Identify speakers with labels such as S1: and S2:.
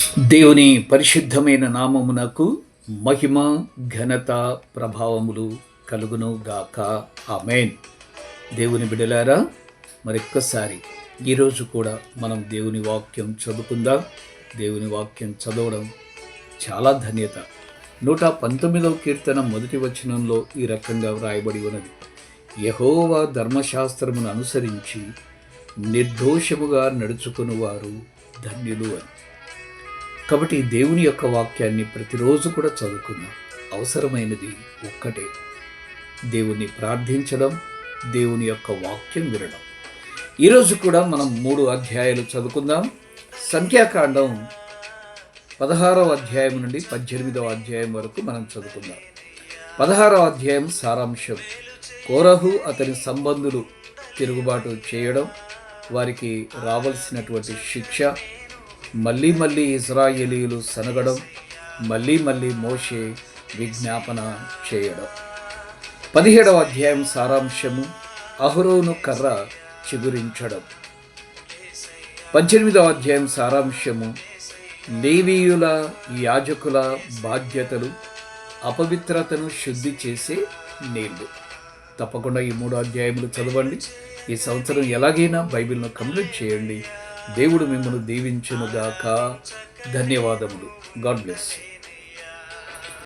S1: దేవుని పరిశుద్ధమైన నామమునకు మహిమ ఘనత ప్రభావములు కలుగును గాక. ఆమేన్. దేవుని బిడలారా, మరొక్కసారి ఈరోజు కూడా మనం దేవుని వాక్యం చదువుకుందాం. దేవుని వాక్యం చదవడం చాలా ధన్యత. 119వ కీర్తన మొదటి వచనంలో ఈ రకంగా వ్రాయబడి ఉన్నది: యెహోవా ధర్మశాస్త్రమును అనుసరించి నిర్దోషముగా నడుచుకునివారు ధన్యులు అని. కాబట్టి దేవుని యొక్క వాక్యాన్ని ప్రతిరోజు కూడా చదువుకుందాం. అవసరమైనది ఒక్కటే, దేవుణ్ణి ప్రార్థించడం, దేవుని యొక్క వాక్యం వినడం. ఈరోజు కూడా మనం 3 అధ్యాయాలు చదువుకుందాం. సంఖ్యాకాండం 16వ అధ్యాయం నుండి 18వ అధ్యాయం వరకు మనం చదువుకుందాం. 16వ అధ్యాయం సారాంశం: కోరహు అతని సంబంధులు తిరుగుబాటు చేయడం, వారికి రావాల్సినటువంటి శిక్ష, మళ్ళీ మళ్ళీ ఇశ్రాయేలీయులు సనగడం, మళ్ళీ మోషే విజ్ఞాపన చేయడం. 17వ అధ్యాయం సారాంశము: అహరోను కర్ర చిగురించడం. 18వ అధ్యాయం సారాంశము: లేవీయుల యాజకుల బాధ్యతలు, అపవిత్రతను శుద్ధి చేసే నీళ్లు. తప్పకుండా ఈ 3 అధ్యాయములు చదవండి. ఈ సంవత్సరం ఎలాగైనా బైబిల్ను కంప్లీట్ చేయండి. దేవుడు మిమ్మల్ని దీవించునుగాక. ధన్యవాదములు. God bless.